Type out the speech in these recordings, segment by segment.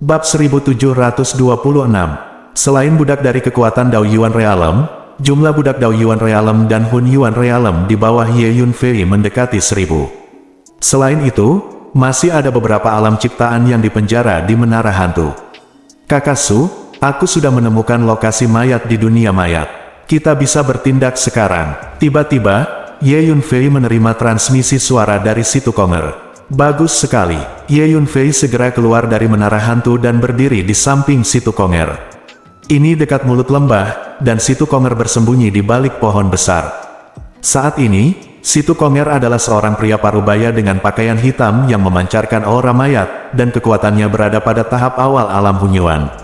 Bab 1726. Selain budak dari kekuatan Dao Yuan Realem, jumlah budak Dao Yuan Realem dan Hun Yuan Realem di bawah Ye Yunfei mendekati 1000. Selain itu, masih ada beberapa alam ciptaan yang dipenjara di Menara Hantu. Kakasu, aku sudah menemukan lokasi mayat di dunia mayat. Kita bisa bertindak sekarang. Tiba-tiba, Ye Yunfei menerima transmisi suara dari situ Konger. Bagus sekali. Ye Yunfei segera keluar dari Menara Hantu dan berdiri di samping situ Konger. Ini dekat mulut lembah, dan situ Konger bersembunyi di balik pohon besar. Saat ini, situ Konger adalah seorang pria parubaya dengan pakaian hitam yang memancarkan aura mayat, dan kekuatannya berada pada tahap awal alam Hunyuan.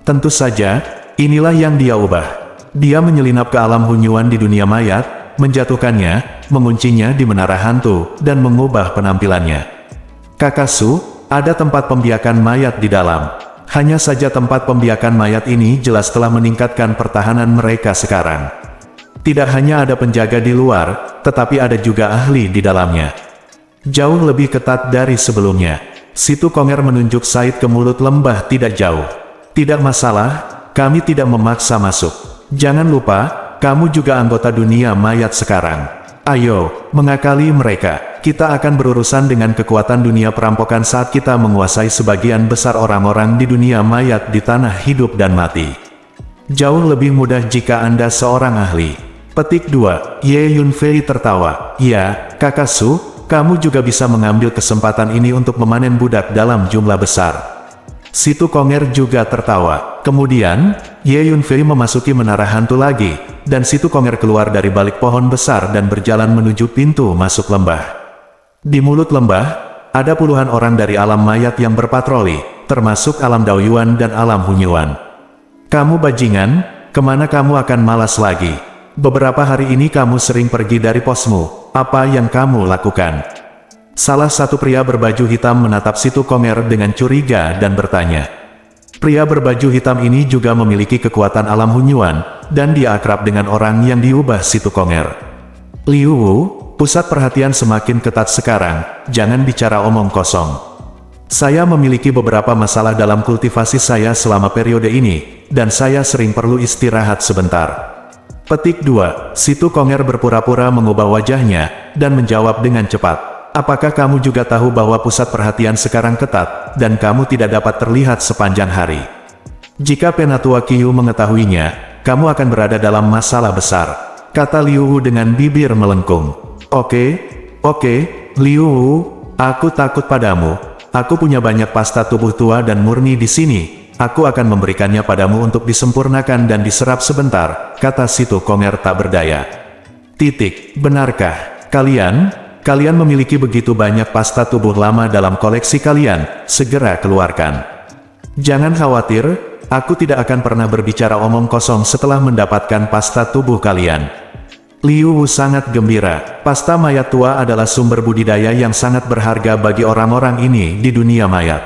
Tentu saja, inilah yang dia ubah. Dia menyelinap ke alam Hunyuan di dunia mayat, menjatuhkannya, menguncinya di Menara Hantu, dan mengubah penampilannya. Kakasu, ada tempat pembiakan mayat di dalam. Hanya saja tempat pembiakan mayat ini jelas telah meningkatkan pertahanan mereka sekarang. Tidak hanya ada penjaga di luar, tetapi ada juga ahli di dalamnya. Jauh lebih ketat dari sebelumnya. Situ Konger menunjuk Said ke mulut lembah tidak jauh. Tidak masalah, kami tidak memaksa masuk. Jangan lupa, kamu juga anggota dunia mayat sekarang. Ayo, mengakali mereka. Kita akan berurusan dengan kekuatan dunia perampokan saat kita menguasai sebagian besar orang-orang di dunia mayat di tanah hidup dan mati. Jauh lebih mudah jika Anda seorang ahli. Petik 2. Ye Yunfei tertawa. Ya, Kakasu, kamu juga bisa mengambil kesempatan ini untuk memanen budak dalam jumlah besar. Situ Konger juga tertawa. Kemudian, Ye Yunfei memasuki Menara Hantu lagi, dan Situ Konger keluar dari balik pohon besar dan berjalan menuju pintu masuk lembah. Di mulut lembah, ada puluhan orang dari alam mayat yang berpatroli, termasuk alam Dao Yuan dan alam Hunyuan. Kamu bajingan, kemana kamu akan malas lagi? Beberapa hari ini kamu sering pergi dari posmu, apa yang kamu lakukan? Salah satu pria berbaju hitam menatap Situ Konger dengan curiga dan bertanya. Pria berbaju hitam ini juga memiliki kekuatan alam Hunyuan, dan dia akrab dengan orang yang diubah Situ Konger. Liu Wu, pusat perhatian semakin ketat sekarang, jangan bicara omong kosong. Saya memiliki beberapa masalah dalam kultivasi saya selama periode ini, dan saya sering perlu istirahat sebentar. Petik 2. Situ Konger berpura-pura mengubah wajahnya, dan menjawab dengan cepat. Apakah kamu juga tahu bahwa pusat perhatian sekarang ketat, dan kamu tidak dapat terlihat sepanjang hari? Jika Penatua Qiu mengetahuinya, kamu akan berada dalam masalah besar, kata Liu Wu dengan bibir melengkung. Oke, Liu Wu, aku takut padamu. Aku punya banyak pasta tubuh tua dan murni di sini. Aku akan memberikannya padamu untuk disempurnakan dan diserap sebentar, kata Situ Konger tak berdaya. Benarkah? Kalian memiliki begitu banyak pasta tubuh lama dalam koleksi kalian, segera keluarkan. Jangan khawatir, aku tidak akan pernah berbicara omong kosong setelah mendapatkan pasta tubuh kalian. Liu Wu sangat gembira, pasta mayat tua adalah sumber budidaya yang sangat berharga bagi orang-orang ini di dunia mayat.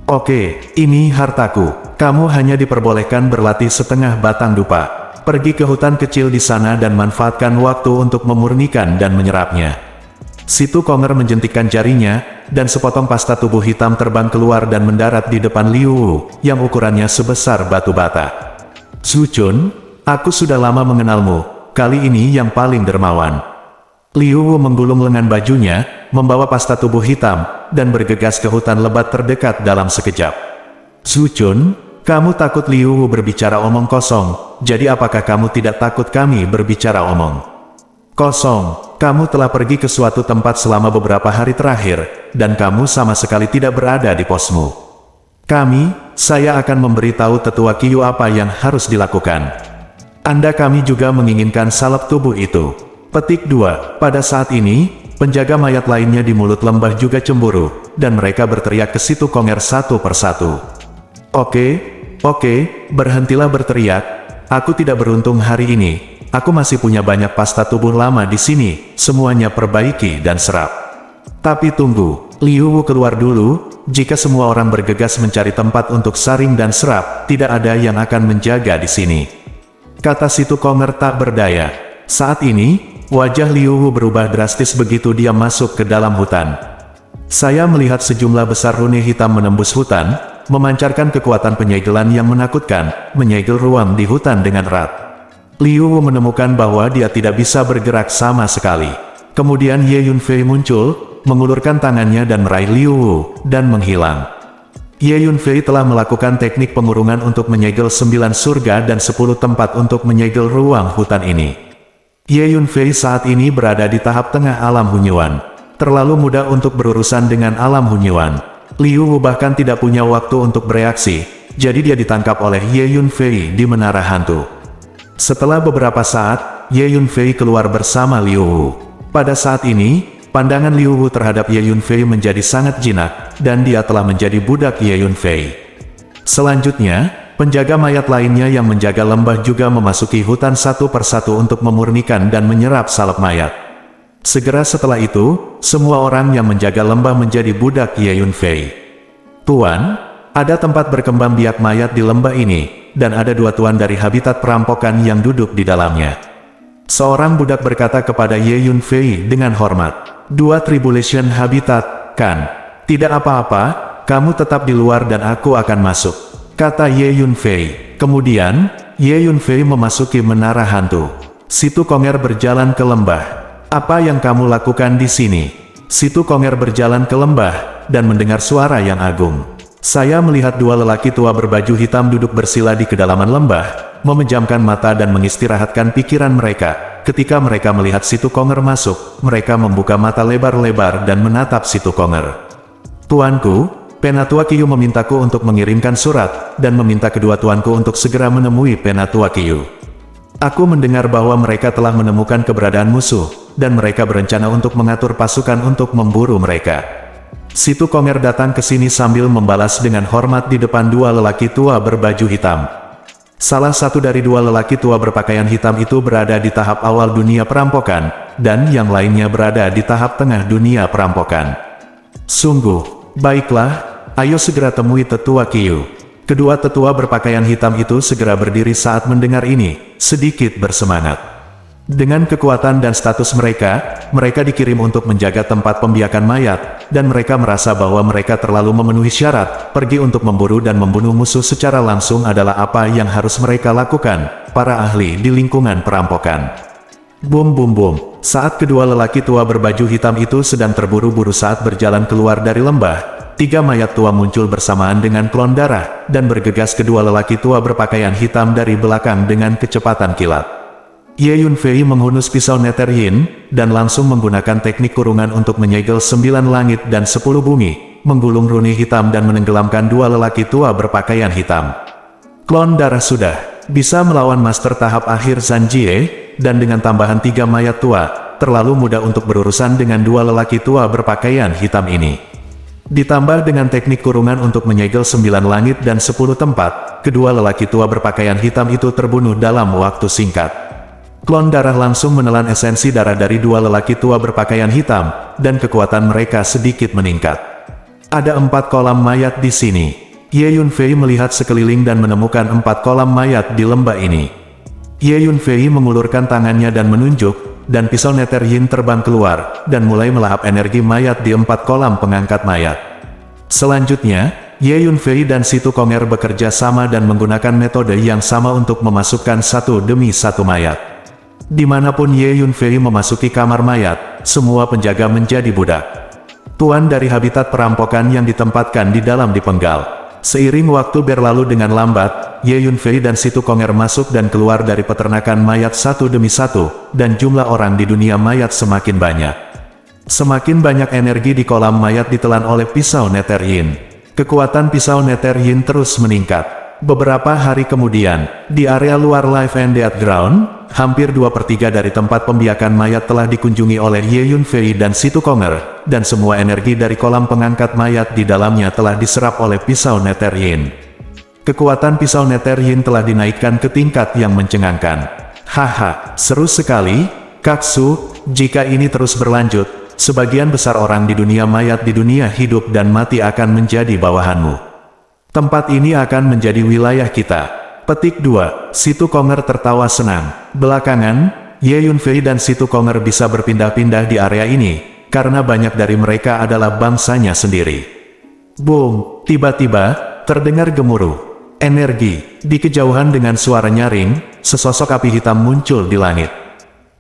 Oke, ini hartaku, kamu hanya diperbolehkan berlatih setengah batang dupa. Pergi ke hutan kecil di sana dan manfaatkan waktu untuk memurnikan dan menyerapnya. Situ Konger menjentikkan jarinya, dan sepotong pasta tubuh hitam terbang keluar dan mendarat di depan Liu Wu, yang ukurannya sebesar batu bata. Zuchun, aku sudah lama mengenalmu, kali ini yang paling dermawan. Liu Wu menggulung lengan bajunya, membawa pasta tubuh hitam, dan bergegas ke hutan lebat terdekat dalam sekejap. Zuchun, kamu takut Liu Wu berbicara omong kosong, jadi apakah kamu tidak takut kami berbicara omong kosong? Kamu telah pergi ke suatu tempat selama beberapa hari terakhir, dan kamu sama sekali tidak berada di posmu. Saya akan memberitahu Tetua Qiu apa yang harus dilakukan. Kami juga menginginkan salep tubuh itu. Petik 2. Pada saat ini, penjaga mayat lainnya di mulut lembah juga cemburu, dan mereka berteriak ke Situ Konger satu persatu. Oke, berhentilah berteriak. Aku tidak beruntung hari ini. Aku masih punya banyak pasta tubuh lama di sini, semuanya perbaiki dan serap. Tapi tunggu, Liu Wu keluar dulu, jika semua orang bergegas mencari tempat untuk saring dan serap, tidak ada yang akan menjaga di sini. Kata Situ Konger tak berdaya. Saat ini, wajah Liu Wu berubah drastis begitu dia masuk ke dalam hutan. Saya melihat sejumlah besar rune hitam menembus hutan, memancarkan kekuatan penyegelan yang menakutkan, menyegel ruang di hutan dengan erat. Liu Wu menemukan bahwa dia tidak bisa bergerak sama sekali. Kemudian Ye Yunfei muncul, mengulurkan tangannya dan meraih Liu Wu, dan menghilang. Ye Yunfei telah melakukan teknik pengurungan untuk menyegel 9 surga dan 10 tempat untuk menyegel ruang hutan ini. Ye Yunfei saat ini berada di tahap tengah alam Hunyuan. Terlalu mudah untuk berurusan dengan alam Hunyuan. Liu Wu bahkan tidak punya waktu untuk bereaksi, jadi dia ditangkap oleh Ye Yunfei di menara hantu. Setelah beberapa saat, Ye Yunfei keluar bersama Liu Wu. Pada saat ini, pandangan Liu Wu terhadap Ye Yunfei menjadi sangat jinak, dan dia telah menjadi budak Ye Yunfei. Selanjutnya, penjaga mayat lainnya yang menjaga lembah juga memasuki hutan satu persatu untuk memurnikan dan menyerap salep mayat. Segera setelah itu, semua orang yang menjaga lembah menjadi budak Ye Yunfei. Tuan, ada tempat berkembang biak mayat di lembah ini, dan ada 2 tuan dari habitat perampokan yang duduk di dalamnya. Seorang budak berkata kepada Ye Yunfei dengan hormat, 2 Tribulation Habitat, kan? Tidak apa-apa, kamu tetap di luar dan aku akan masuk, kata Ye Yunfei. Kemudian, Ye Yunfei memasuki menara hantu. Situ Konger berjalan ke lembah. Apa yang kamu lakukan di sini? Situ Konger berjalan ke lembah, dan mendengar suara yang agung. Saya melihat 2 lelaki tua berbaju hitam duduk bersila di kedalaman lembah, memejamkan mata dan mengistirahatkan pikiran mereka. Ketika mereka melihat Situ Konger masuk, mereka membuka mata lebar-lebar dan menatap Situ Konger. Tuanku, Penatua Qiyu memintaku untuk mengirimkan surat, dan meminta kedua tuanku untuk segera menemui Penatua Qiyu. Aku mendengar bahwa mereka telah menemukan keberadaan musuh, dan mereka berencana untuk mengatur pasukan untuk memburu mereka. Situ Konger datang ke sini sambil membalas dengan hormat di depan 2 lelaki tua berbaju hitam. Salah satu dari 2 lelaki tua berpakaian hitam itu berada di tahap awal dunia perampokan, dan yang lainnya berada di tahap tengah dunia perampokan. Sungguh, baiklah, ayo segera temui Tetua Qiyu. Kedua tetua berpakaian hitam itu segera berdiri saat mendengar ini, sedikit bersemangat. Dengan kekuatan dan status mereka, mereka dikirim untuk menjaga tempat pembiakan mayat, dan mereka merasa bahwa mereka terlalu memenuhi syarat. Pergi untuk memburu dan membunuh musuh secara langsung adalah apa yang harus mereka lakukan, para ahli di lingkungan perampokan. Bum bum bum, saat kedua lelaki tua berbaju hitam itu sedang terburu-buru saat berjalan keluar dari lembah, 3 mayat tua muncul bersamaan dengan klon darah, dan bergegas kedua lelaki tua berpakaian hitam dari belakang dengan kecepatan kilat. Ye Yunfei menghunus pisau Nether Yin, dan langsung menggunakan teknik kurungan untuk menyegel 9 langit dan 10 bumi, menggulung runi hitam dan menenggelamkan 2 lelaki tua berpakaian hitam. Klon darah sudah bisa melawan master tahap akhir Zanjie, dan dengan tambahan 3 mayat tua, terlalu mudah untuk berurusan dengan 2 lelaki tua berpakaian hitam ini. Ditambah dengan teknik kurungan untuk menyegel 9 langit dan 10 tempat, kedua lelaki tua berpakaian hitam itu terbunuh dalam waktu singkat. Klon darah langsung menelan esensi darah dari 2 lelaki tua berpakaian hitam, dan kekuatan mereka sedikit meningkat. Ada 4 kolam mayat di sini. Ye Yunfei melihat sekeliling dan menemukan 4 kolam mayat di lembah ini. Ye Yunfei mengulurkan tangannya dan menunjuk, dan pisau Nether Yin terbang keluar, dan mulai melahap energi mayat di 4 kolam pengangkat mayat. Selanjutnya, Ye Yunfei dan Situ Konger bekerja sama dan menggunakan metode yang sama untuk memasukkan satu demi satu mayat. Dimanapun Ye Yunfei memasuki kamar mayat, semua penjaga menjadi budak. Tuan dari habitat perampokan yang ditempatkan di dalam dipenggal. Seiring waktu berlalu dengan lambat, Ye Yunfei dan Situ Konger masuk dan keluar dari peternakan mayat satu demi satu, dan jumlah orang di dunia mayat semakin banyak. Semakin banyak energi di kolam mayat ditelan oleh pisau Nether Yin. Kekuatan pisau Nether Yin terus meningkat. Beberapa hari kemudian, di area luar Life and Death Ground, hampir 2/3 dari tempat pembiakan mayat telah dikunjungi oleh Ye Yunfei dan Situ Konger, dan semua energi dari kolam pengangkat mayat di dalamnya telah diserap oleh pisau Nether Yin. Kekuatan pisau Nether Yin telah dinaikkan ke tingkat yang mencengangkan. Haha, seru sekali, Kaksu, jika ini terus berlanjut, sebagian besar orang di dunia mayat di dunia hidup dan mati akan menjadi bawahanmu. Tempat ini akan menjadi wilayah kita. Petik 2. Situ Konger tertawa senang. Belakangan, Ye Yunfei dan Situ Konger bisa berpindah-pindah di area ini, karena banyak dari mereka adalah bangsanya sendiri. Boom! Tiba-tiba, terdengar gemuruh energi. Di kejauhan dengan suara nyaring, sesosok api hitam muncul di langit.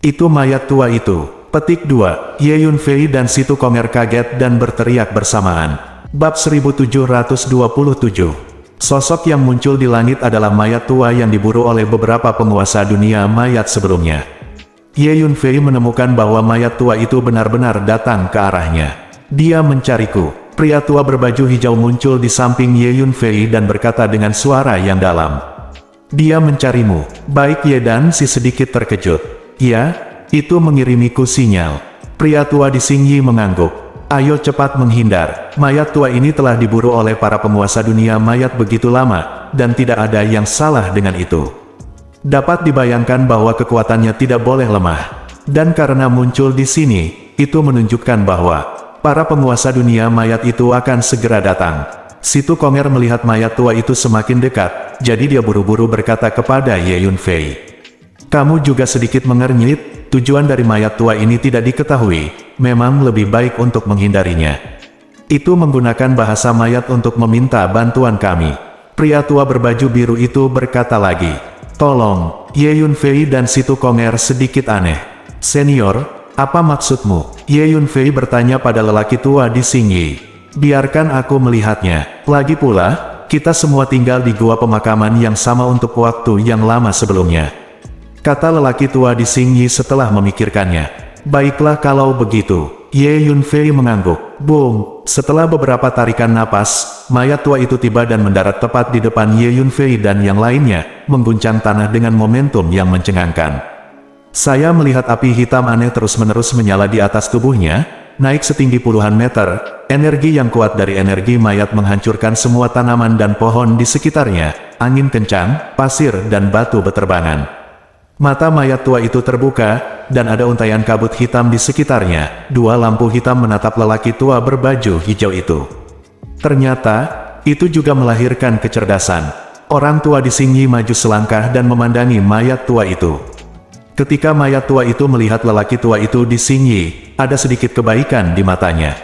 Itu mayat tua itu. Petik 2. Ye Yunfei dan Situ Konger kaget dan berteriak bersamaan. Bab 1727. Sosok yang muncul di langit adalah mayat tua yang diburu oleh beberapa penguasa dunia mayat sebelumnya. Ye Yunfei menemukan bahwa mayat tua itu benar-benar datang ke arahnya. Dia mencariku. Pria tua berbaju hijau muncul di samping Ye Yunfei dan berkata dengan suara yang dalam. Dia mencarimu. Baik Ye dan si sedikit terkejut. Ya, itu mengirimiku sinyal. Pria tua di Xingyi mengangguk. Ayo cepat menghindar. Mayat tua ini telah diburu oleh para penguasa dunia mayat begitu lama, dan tidak ada yang salah dengan itu. Dapat dibayangkan bahwa kekuatannya tidak boleh lemah. Dan karena muncul di sini, itu menunjukkan bahwa para penguasa dunia mayat itu akan segera datang. Situ Konger melihat mayat tua itu semakin dekat, jadi dia buru-buru berkata kepada Ye Yunfei. Kamu juga sedikit mengernyit, tujuan dari mayat tua ini tidak diketahui, memang lebih baik untuk menghindarinya. Itu menggunakan bahasa mayat untuk meminta bantuan kami. Pria tua berbaju biru itu berkata lagi. Tolong, Ye Yunfei dan Situ Konger sedikit aneh. Senior, apa maksudmu? Ye Yunfei bertanya pada lelaki tua di Xingyi. Biarkan aku melihatnya. Lagi pula, kita semua tinggal di gua pemakaman yang sama untuk waktu yang lama sebelumnya. Kata lelaki tua di Xingyi setelah memikirkannya. Baiklah kalau begitu. Ye Yunfei mengangguk. Boom! Setelah beberapa tarikan napas, mayat tua itu tiba dan mendarat tepat di depan Ye Yunfei dan yang lainnya, mengguncang tanah dengan momentum yang mencengangkan. Saya melihat api hitam aneh terus-menerus menyala di atas tubuhnya, naik setinggi puluhan meter. Energi yang kuat dari energi mayat menghancurkan semua tanaman dan pohon di sekitarnya. Angin kencang, pasir dan batu beterbangan. Mata mayat tua itu terbuka, dan ada untaian kabut hitam di sekitarnya. Dua lampu hitam menatap lelaki tua berbaju hijau itu. Ternyata, itu juga melahirkan kecerdasan. Orang tua di Xingyi maju selangkah dan memandangi mayat tua itu. Ketika mayat tua itu melihat lelaki tua itu di Xingyi, ada sedikit kebaikan di matanya.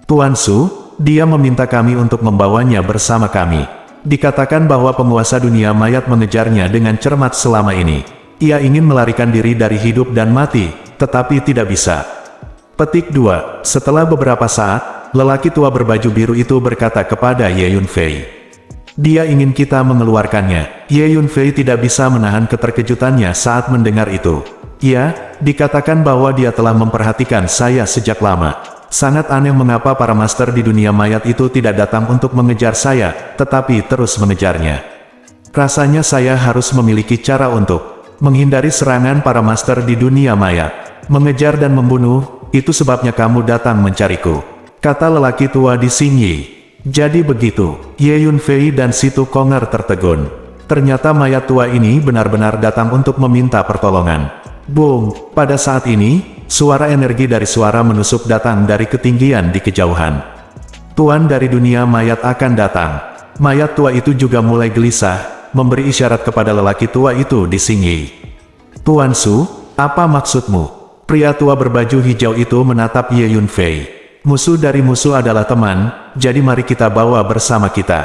Tuan Su, dia meminta kami untuk membawanya bersama kami. Dikatakan bahwa penguasa dunia mayat mengejarnya dengan cermat selama ini. Ia ingin melarikan diri dari hidup dan mati, tetapi tidak bisa. Petik 2. Setelah beberapa saat, lelaki tua berbaju biru itu berkata kepada Ye Yunfei. Dia ingin kita mengeluarkannya. Ye Yunfei tidak bisa menahan keterkejutannya saat mendengar itu. Ya, dikatakan bahwa dia telah memperhatikan saya sejak lama. Sangat aneh mengapa para master di dunia mayat itu tidak datang untuk mengejar saya, tetapi terus mengejarnya. Rasanya saya harus memiliki cara untuk menghindari serangan para master di dunia mayat. Mengejar dan membunuh, itu sebabnya kamu datang mencariku. Kata lelaki tua di Xingyi. Jadi begitu, Ye Yunfei dan Situ Konger tertegun. Ternyata mayat tua ini benar-benar datang untuk meminta pertolongan. Boom! Pada saat ini, suara energi dari suara menusuk datang dari ketinggian di kejauhan. Tuan dari dunia mayat akan datang. Mayat tua itu juga mulai gelisah, memberi isyarat kepada lelaki tua itu di Xingyi. Tuan Su, apa maksudmu? Pria tua berbaju hijau itu menatap Ye Yunfei. Musuh dari musuh adalah teman, jadi mari kita bawa bersama kita.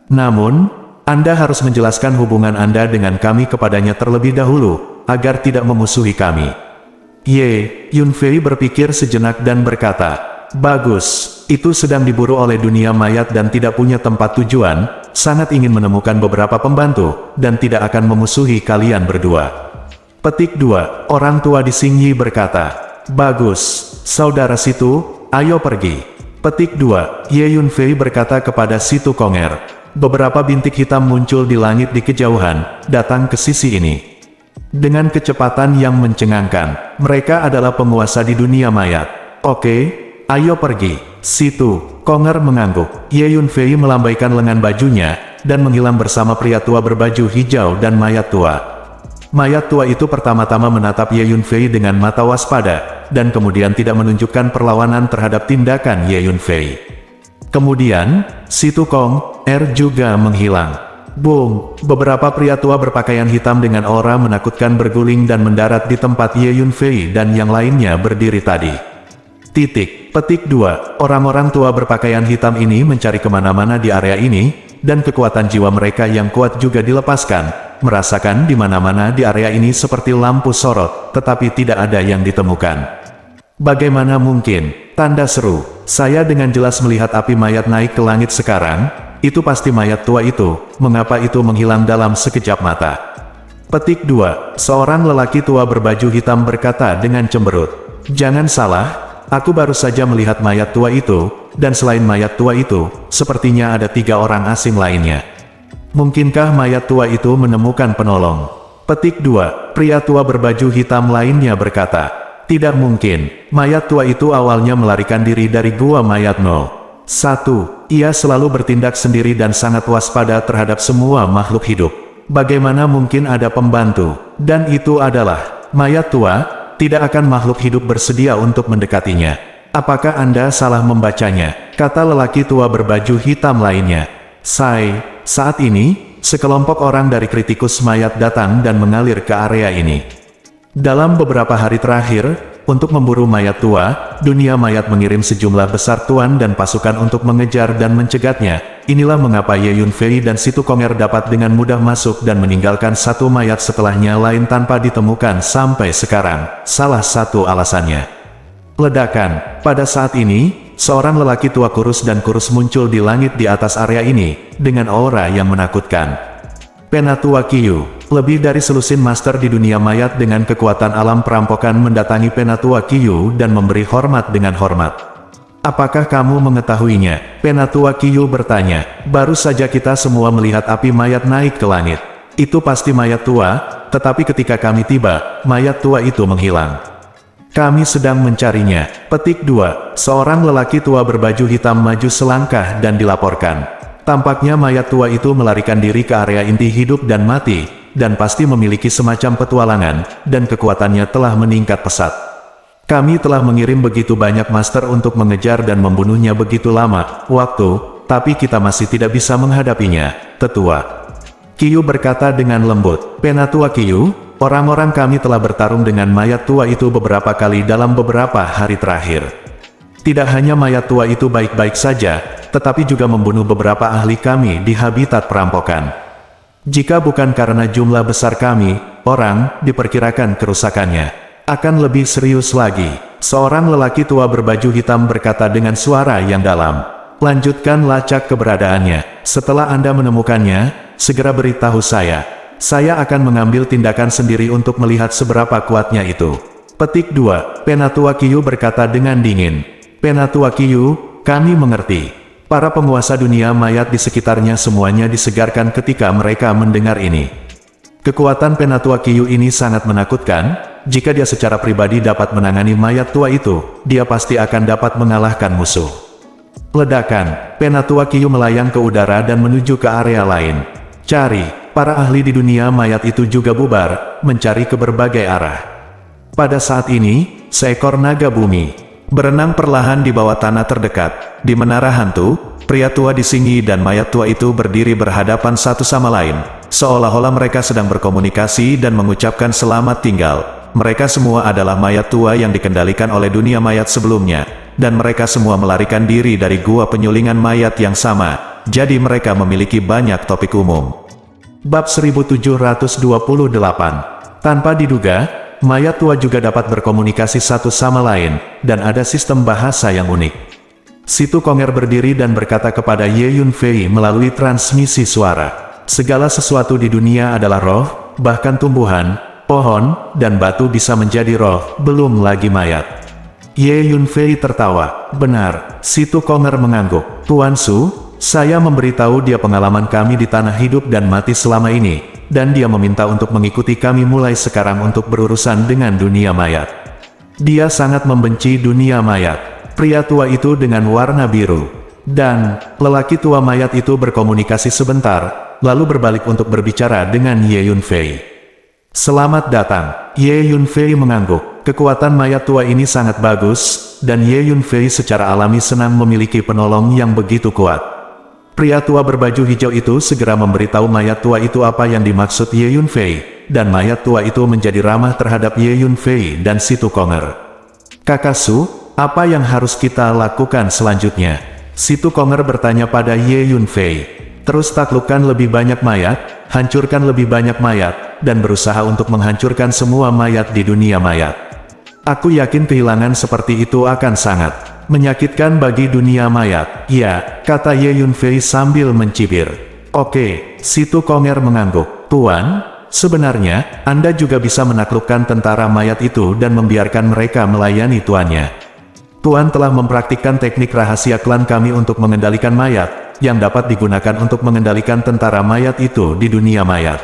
Namun, Anda harus menjelaskan hubungan Anda dengan kami kepadanya terlebih dahulu, agar tidak memusuhi kami. Ye Yunfei berpikir sejenak dan berkata, bagus, itu sedang diburu oleh dunia mayat dan tidak punya tempat tujuan, sangat ingin menemukan beberapa pembantu, dan tidak akan memusuhi kalian berdua. Petik 2. Orang tua di Xingyi berkata, bagus, saudara Situ, ayo pergi. Petik 2. Ye Yunfei berkata kepada Situ Konger. Beberapa bintik hitam muncul di langit di kejauhan, datang ke sisi ini. Dengan kecepatan yang mencengangkan, mereka adalah penguasa di dunia mayat. Oke, ayo pergi. Situ Konger mengangguk. Ye Yunfei melambaikan lengan bajunya, dan menghilang bersama pria tua berbaju hijau dan mayat tua. Mayat tua itu pertama-tama menatap Ye Yunfei dengan mata waspada, dan kemudian tidak menunjukkan perlawanan terhadap tindakan Ye Yunfei. Kemudian, Situ Konger juga menghilang. Boom! Beberapa pria tua berpakaian hitam dengan aura menakutkan berguling dan mendarat di tempat Ye Yunfei dan yang lainnya berdiri tadi. Petik 2. Orang-orang tua berpakaian hitam ini mencari kemana-mana di area ini, dan kekuatan jiwa mereka yang kuat juga dilepaskan, merasakan di mana-mana di area ini seperti lampu sorot, tetapi tidak ada yang ditemukan. Bagaimana mungkin? Tanda seru. Saya dengan jelas melihat api mayat naik ke langit sekarang. Itu pasti mayat tua itu. Mengapa itu menghilang dalam sekejap mata? Petik 2. Seorang lelaki tua berbaju hitam berkata dengan cemberut. Jangan salah, aku baru saja melihat mayat tua itu, dan selain mayat tua itu, sepertinya ada 3 orang asing lainnya. Mungkinkah mayat tua itu menemukan penolong? Petik 2. Pria tua berbaju hitam lainnya berkata. Tidak mungkin, mayat tua itu awalnya melarikan diri dari gua mayat 1. Ia selalu bertindak sendiri dan sangat waspada terhadap semua makhluk hidup. Bagaimana mungkin ada pembantu? Dan itu adalah mayat tua, tidak akan makhluk hidup bersedia untuk mendekatinya. Apakah Anda salah membacanya? Kata lelaki tua berbaju hitam lainnya. Saat ini, sekelompok orang dari kritikus mayat datang dan mengalir ke area ini. Dalam beberapa hari terakhir, untuk memburu mayat tua, dunia mayat mengirim sejumlah besar tuan dan pasukan untuk mengejar dan mencegatnya. Inilah mengapa Ye Yunfei dan Situ Konger dapat dengan mudah masuk dan meninggalkan satu mayat setelahnya lain tanpa ditemukan sampai sekarang. Salah satu alasannya. Ledakan. Pada saat ini, seorang lelaki tua kurus dan kurus muncul di langit di atas area ini, dengan aura yang menakutkan. Penatua Qiyu. Lebih dari selusin master di dunia mayat dengan kekuatan alam perampokan mendatangi Penatua Qiyu dan memberi hormat dengan hormat. Apakah kamu mengetahuinya? Penatua Qiyu bertanya. Baru saja kita semua melihat api mayat naik ke langit. Itu pasti mayat tua, tetapi ketika kami tiba, mayat tua itu menghilang. Kami sedang mencarinya. Petik 2. Seorang lelaki tua berbaju hitam maju selangkah dan dilaporkan. Tampaknya mayat tua itu melarikan diri ke area inti hidup dan mati, dan pasti memiliki semacam petualangan, dan kekuatannya telah meningkat pesat. Kami telah mengirim begitu banyak master untuk mengejar dan membunuhnya begitu lama waktu, tapi kita masih tidak bisa menghadapinya, tetua. Qiyu berkata dengan lembut. Penatua Qiyu, orang-orang kami telah bertarung dengan mayat tua itu beberapa kali dalam beberapa hari terakhir. Tidak hanya mayat tua itu baik-baik saja, tetapi juga membunuh beberapa ahli kami di habitat perampokan. Jika bukan karena jumlah besar kami, orang, diperkirakan kerusakannya akan lebih serius lagi. Seorang lelaki tua berbaju hitam berkata dengan suara yang dalam. Lanjutkan lacak keberadaannya. Setelah Anda menemukannya, segera beritahu saya. Saya akan mengambil tindakan sendiri untuk melihat seberapa kuatnya itu. Petik 2. Penatua Qiyu berkata dengan dingin. Penatua Qiyu, kami mengerti. Para penguasa dunia mayat di sekitarnya semuanya disegarkan ketika mereka mendengar ini. Kekuatan Penatua Qiyu ini sangat menakutkan. Jika dia secara pribadi dapat menangani mayat tua itu, dia pasti akan dapat mengalahkan musuh. Ledakan. Penatua Qiyu melayang ke udara dan menuju ke area lain. Cari. Para ahli di dunia mayat itu juga bubar, mencari ke berbagai arah. Pada saat ini, seekor naga bumi berenang perlahan di bawah tanah terdekat. Di menara hantu, pria tua disinggi dan mayat tua itu berdiri berhadapan satu sama lain, seolah-olah mereka sedang berkomunikasi dan mengucapkan selamat tinggal. Mereka semua adalah mayat tua yang dikendalikan oleh dunia mayat sebelumnya, dan mereka semua melarikan diri dari gua penyulingan mayat yang sama, jadi mereka memiliki banyak topik umum. Bab 1728. Tanpa diduga, mayat tua juga dapat berkomunikasi satu sama lain, dan ada sistem bahasa yang unik. Situ Konger berdiri dan berkata kepada Ye Yunfei melalui transmisi suara. Segala sesuatu di dunia adalah roh, bahkan tumbuhan, pohon, dan batu bisa menjadi roh, belum lagi mayat. Ye Yunfei tertawa. Benar, Situ Konger mengangguk. Tuan Su, saya memberitahu dia pengalaman kami di tanah hidup dan mati selama ini, dan dia meminta untuk mengikuti kami mulai sekarang untuk berurusan dengan dunia mayat. Dia sangat membenci dunia mayat. Pria tua itu dengan warna biru. Dan, lelaki tua mayat itu berkomunikasi sebentar, lalu berbalik untuk berbicara dengan Ye Yunfei. Selamat datang. Ye Yunfei mengangguk. Kekuatan mayat tua ini sangat bagus, dan Ye Yunfei secara alami senang memiliki penolong yang begitu kuat. Pria tua berbaju hijau itu segera memberitahu mayat tua itu apa yang dimaksud Ye Yunfei, dan mayat tua itu menjadi ramah terhadap Ye Yunfei dan Situ Konger. Kakak Su, apa yang harus kita lakukan selanjutnya? Situ Konger bertanya pada Ye Yunfei. Terus taklukkan lebih banyak mayat, hancurkan lebih banyak mayat, dan berusaha untuk menghancurkan semua mayat di dunia mayat. Aku yakin kehilangan seperti itu akan sangat menyakitkan bagi dunia mayat. Ya, kata Ye Yunfei sambil mencibir. Oke, situ Konger mengangguk. Tuan, sebenarnya, Anda juga bisa menaklukkan tentara mayat itu dan membiarkan mereka melayani tuannya. Tuan telah mempraktikkan teknik rahasia klan kami untuk mengendalikan mayat, yang dapat digunakan untuk mengendalikan tentara mayat itu di dunia mayat.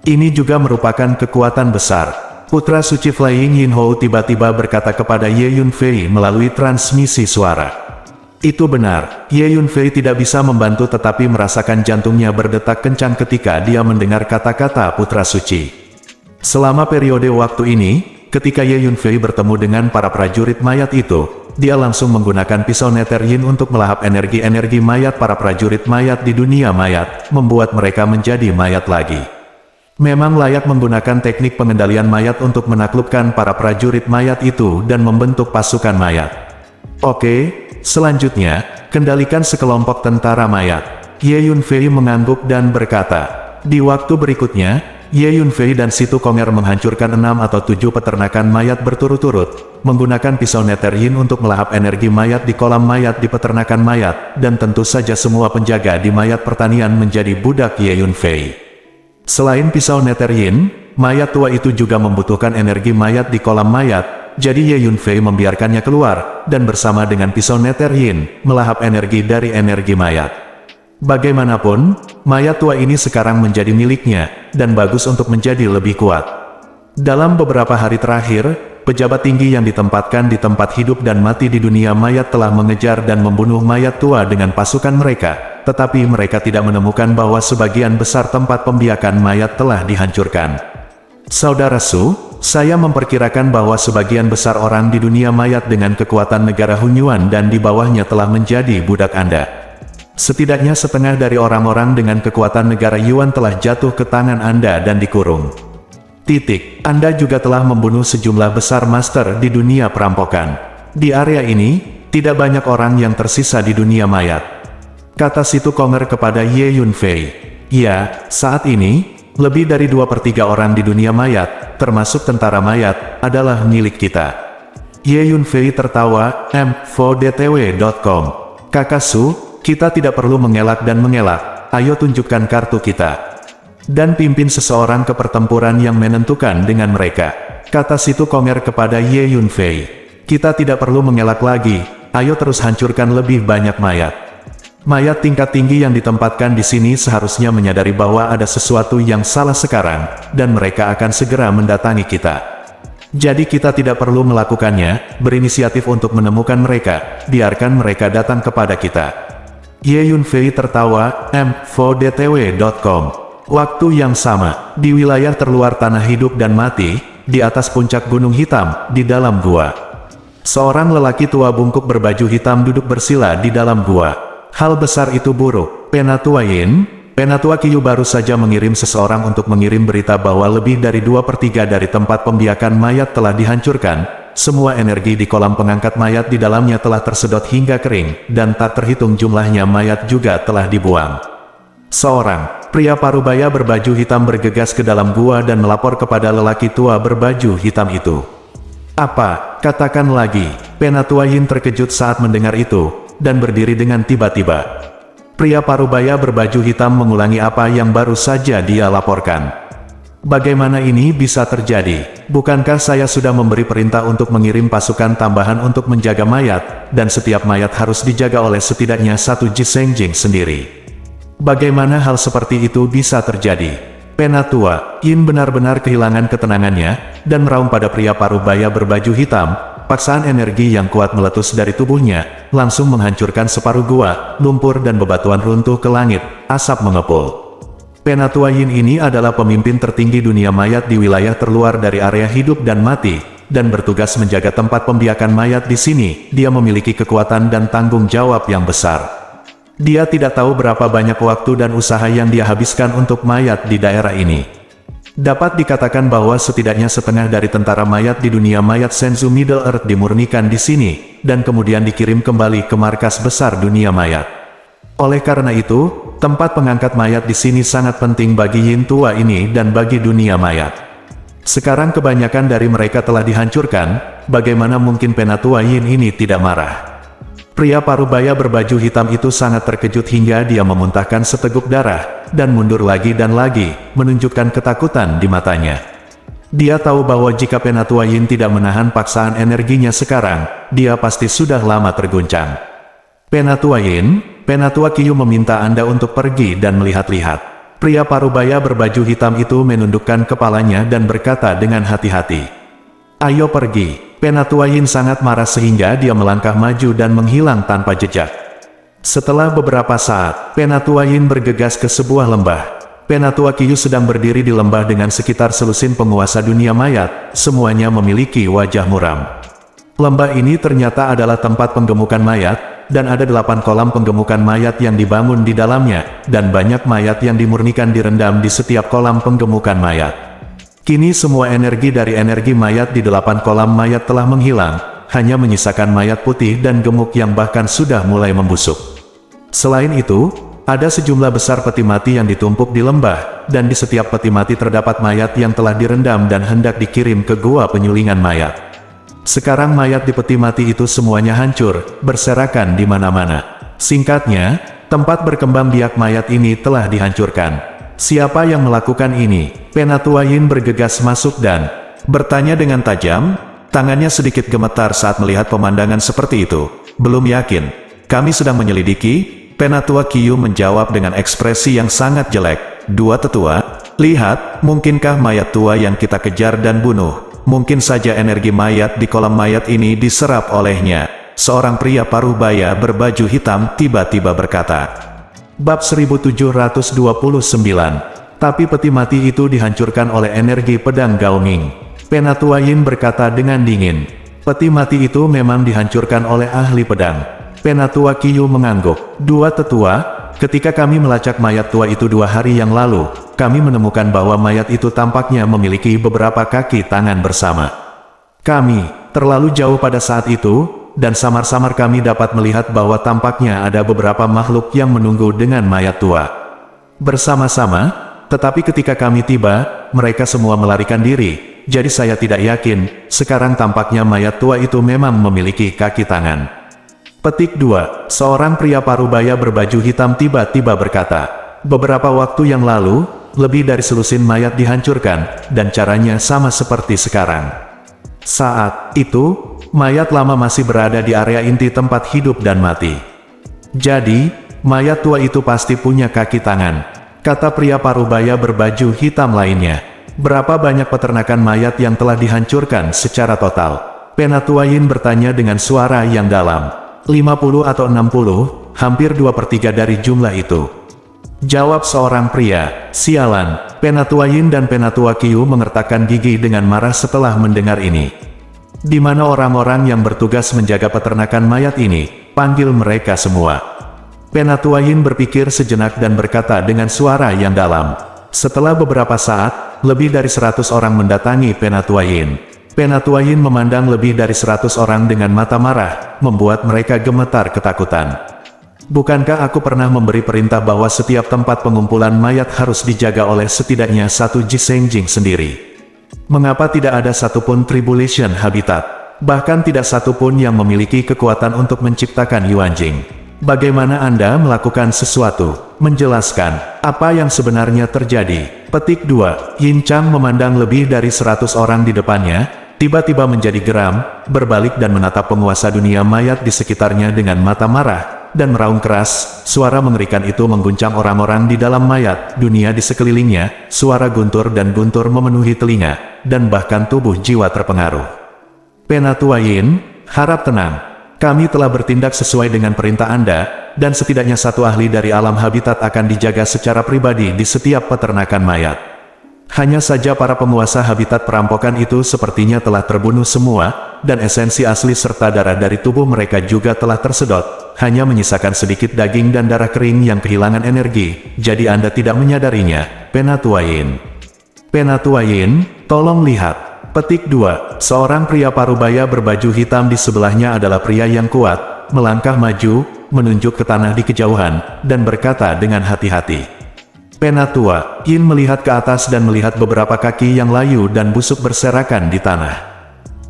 Ini juga merupakan kekuatan besar. Putra suci Flying Yin Hou tiba-tiba berkata kepada Ye Yunfei melalui transmisi suara. Itu benar, Ye Yunfei tidak bisa membantu tetapi merasakan jantungnya berdetak kencang ketika dia mendengar kata-kata putra suci. Selama periode waktu ini, ketika Ye Yunfei bertemu dengan para prajurit mayat itu, dia langsung menggunakan pisau Nether Yin untuk melahap energi-energi mayat para prajurit mayat di dunia mayat, membuat mereka menjadi mayat lagi. Memang layak menggunakan teknik pengendalian mayat untuk menaklukkan para prajurit mayat itu dan membentuk pasukan mayat. Oke, selanjutnya, kendalikan sekelompok tentara mayat. Ye Yunfei mengangguk dan berkata. Di waktu berikutnya, Ye Yunfei dan Situ Konger menghancurkan 6 atau 7 peternakan mayat berturut-turut, menggunakan pisau Nether Yin untuk melahap energi mayat di kolam mayat di peternakan mayat, dan tentu saja semua penjaga di mayat pertanian menjadi budak Ye Yunfei. Selain pisau Nether Yin, mayat tua itu juga membutuhkan energi mayat di kolam mayat, jadi Ye Yunfei membiarkannya keluar, dan bersama dengan pisau Nether Yin, melahap energi dari energi mayat. Bagaimanapun, mayat tua ini sekarang menjadi miliknya, dan bagus untuk menjadi lebih kuat. Dalam beberapa hari terakhir, pejabat tinggi yang ditempatkan di tempat hidup dan mati di dunia mayat telah mengejar dan membunuh mayat tua dengan pasukan mereka, tetapi mereka tidak menemukan bahwa sebagian besar tempat pembiakan mayat telah dihancurkan. Saudara Su, saya memperkirakan bahwa sebagian besar orang di dunia mayat dengan kekuatan negara Hunyuan dan di bawahnya telah menjadi budak Anda. Setidaknya setengah dari orang-orang dengan kekuatan negara Yuan telah jatuh ke tangan Anda dan dikurung. Anda juga telah membunuh sejumlah besar master di dunia perampokan. Di area ini, tidak banyak orang yang tersisa di dunia mayat. Kata Situ Konger kepada Ye Yunfei. Ya, saat ini, lebih dari 2/3 orang di dunia mayat, termasuk tentara mayat, adalah milik kita. Ye Yunfei tertawa, m4dtw.com. Kakak Su, kita tidak perlu mengelak dan mengelak, ayo tunjukkan kartu kita. Dan pimpin seseorang ke pertempuran yang menentukan dengan mereka. Kata Situ Konger kepada Ye Yunfei. Kita tidak perlu mengelak lagi, ayo terus hancurkan lebih banyak mayat. Mayat tingkat tinggi yang ditempatkan di sini seharusnya menyadari bahwa ada sesuatu yang salah sekarang, dan mereka akan segera mendatangi kita. Jadi kita tidak perlu melakukannya, berinisiatif untuk menemukan mereka, biarkan mereka datang kepada kita. Ye Yunfei tertawa, m4dtw.com. Waktu yang sama, di wilayah terluar tanah hidup dan mati, di atas puncak gunung hitam, di dalam gua. Seorang lelaki tua bungkuk berbaju hitam duduk bersila di dalam gua. Hal besar itu buruk. Penatua Yin, Penatua Qiyu baru saja mengirim seseorang untuk mengirim berita bahwa lebih dari 2/3 dari tempat pembiakan mayat telah dihancurkan. Semua energi di kolam pengangkat mayat di dalamnya telah tersedot hingga kering, dan tak terhitung jumlahnya mayat juga telah dibuang. Seorang pria parubaya berbaju hitam bergegas ke dalam gua dan melapor kepada lelaki tua berbaju hitam itu. Apa? Katakan lagi. Penatua Yin terkejut saat mendengar itu, dan berdiri dengan tiba-tiba. Pria parubaya berbaju hitam mengulangi apa yang baru saja dia laporkan. Bagaimana ini bisa terjadi? Bukankah saya sudah memberi perintah untuk mengirim pasukan tambahan untuk menjaga mayat, dan setiap mayat harus dijaga oleh setidaknya 1 Jisengjing sendiri? Bagaimana hal seperti itu bisa terjadi? Penatua Yin benar-benar kehilangan ketenangannya, dan meraung pada pria parubaya berbaju hitam. Paksaan energi yang kuat meletus dari tubuhnya, langsung menghancurkan separuh gua, lumpur dan bebatuan runtuh ke langit, asap mengepul. Penatua Yin ini adalah pemimpin tertinggi dunia mayat di wilayah terluar dari area hidup dan mati, dan bertugas menjaga tempat pembiakan mayat di sini. Dia memiliki kekuatan dan tanggung jawab yang besar. Dia tidak tahu berapa banyak waktu dan usaha yang dia habiskan untuk mayat di daerah ini. Dapat dikatakan bahwa setidaknya setengah dari tentara mayat di dunia mayat Senzu Middle Earth dimurnikan di sini, dan kemudian dikirim kembali ke markas besar dunia mayat. Oleh karena itu, tempat pengangkat mayat di sini sangat penting bagi Yin tua ini dan bagi dunia mayat. Sekarang kebanyakan dari mereka telah dihancurkan, bagaimana mungkin Penatua Yin ini tidak marah? Pria parubaya berbaju hitam itu sangat terkejut hingga dia memuntahkan seteguk darah, dan mundur lagi dan lagi, menunjukkan ketakutan di matanya. Dia tahu bahwa jika Penatua Yin tidak menahan paksaan energinya sekarang, dia pasti sudah lama terguncang. Penatua Yin, Penatua Qiu meminta Anda untuk pergi dan melihat-lihat. Pria parubaya berbaju hitam itu menundukkan kepalanya dan berkata dengan hati-hati. Ayo pergi. Penatua Yin sangat marah sehingga dia melangkah maju dan menghilang tanpa jejak. Setelah beberapa saat, Penatua Yin bergegas ke sebuah lembah. Penatua Qiu sedang berdiri di lembah dengan sekitar selusin penguasa dunia mayat, semuanya memiliki wajah muram. Lembah ini ternyata adalah tempat penggemukan mayat, dan ada 8 kolam penggemukan mayat yang dibangun di dalamnya, dan banyak mayat yang dimurnikan direndam di setiap kolam penggemukan mayat. Kini semua energi dari energi mayat di 8 kolam mayat telah menghilang, hanya menyisakan mayat putih dan gemuk yang bahkan sudah mulai membusuk. Selain itu, ada sejumlah besar peti mati yang ditumpuk di lembah, dan di setiap peti mati terdapat mayat yang telah direndam dan hendak dikirim ke gua penyulingan mayat. Sekarang mayat di peti mati itu semuanya hancur, berserakan di mana-mana. Singkatnya, tempat berkembang biak mayat ini telah dihancurkan. Siapa yang melakukan ini? Penatua Yin bergegas masuk dan bertanya dengan tajam. Tangannya sedikit gemetar saat melihat pemandangan seperti itu. Belum yakin. Kami sedang menyelidiki. Penatua Qiu menjawab dengan ekspresi yang sangat jelek. Dua tetua, lihat, mungkinkah mayat tua yang kita kejar dan bunuh? Mungkin saja energi mayat di kolam mayat ini diserap olehnya. Seorang pria parubaya berbaju hitam tiba-tiba berkata. Bab 1729. Tapi peti mati itu dihancurkan oleh energi pedang Gaoming. Penatua Yin berkata dengan dingin. Peti mati itu memang dihancurkan oleh ahli pedang. Penatua Qiu mengangguk. Dua tetua, ketika kami melacak mayat tua itu 2 hari yang lalu, kami menemukan bahwa mayat itu tampaknya memiliki beberapa kaki tangan bersama. Kami terlalu jauh pada saat itu, dan samar-samar kami dapat melihat bahwa tampaknya ada beberapa makhluk yang menunggu dengan mayat tua. Bersama-sama, tetapi ketika kami tiba, mereka semua melarikan diri, jadi saya tidak yakin, sekarang tampaknya mayat tua itu memang memiliki kaki tangan. Petik 2. Seorang pria parubaya berbaju hitam tiba-tiba berkata, beberapa waktu yang lalu, lebih dari selusin mayat dihancurkan, dan caranya sama seperti sekarang. Saat itu, mayat lama masih berada di area inti tempat hidup dan mati. Jadi, mayat tua itu pasti punya kaki tangan, kata pria parubaya berbaju hitam lainnya. Berapa banyak peternakan mayat yang telah dihancurkan secara total? Penatua Yin bertanya dengan suara yang dalam. 50 atau 60, hampir 2/3 dari jumlah itu. Jawab seorang pria. Sialan. Penatua Yin dan Penatua Qiu mengertakkan gigi dengan marah setelah mendengar ini. Di mana orang-orang yang bertugas menjaga peternakan mayat ini? Panggil mereka semua. Penatua Yin berpikir sejenak dan berkata dengan suara yang dalam. Setelah beberapa saat, lebih dari 100 orang mendatangi Penatua Yin. Penatua Yin memandang lebih dari 100 orang dengan mata marah, membuat mereka gemetar ketakutan. Bukankah aku pernah memberi perintah bahwa setiap tempat pengumpulan mayat harus dijaga oleh setidaknya 1 Jisengjing sendiri? Mengapa tidak ada satupun Tribulation Habitat? Bahkan tidak satupun yang memiliki kekuatan untuk menciptakan Yuanjing. Bagaimana Anda melakukan sesuatu? Menjelaskan, apa yang sebenarnya terjadi? Petik 2. Yin Chang memandang lebih dari 100 orang di depannya, tiba-tiba menjadi geram, berbalik dan menatap penguasa dunia mayat di sekitarnya dengan mata marah, dan meraung keras. Suara mengerikan itu mengguncang orang-orang di dalam mayat, dunia di sekelilingnya, suara guntur dan guntur memenuhi telinga, dan bahkan tubuh jiwa terpengaruh. Penatua Yin, harap tenang. Kami telah bertindak sesuai dengan perintah Anda, dan setidaknya 1 ahli dari alam habitat akan dijaga secara pribadi di setiap peternakan mayat. Hanya saja para penguasa habitat perampokan itu sepertinya telah terbunuh semua, dan esensi asli serta darah dari tubuh mereka juga telah tersedot. Hanya menyisakan sedikit daging dan darah kering yang kehilangan energi, jadi Anda tidak menyadarinya. Penatua Yin. Penatua Yin, tolong lihat. Petik 2. Seorang pria parubaya berbaju hitam di sebelahnya adalah pria yang kuat, melangkah maju, menunjuk ke tanah di kejauhan, dan berkata dengan hati-hati. Penatua Yin melihat ke atas dan melihat beberapa kaki yang layu dan busuk berserakan di tanah.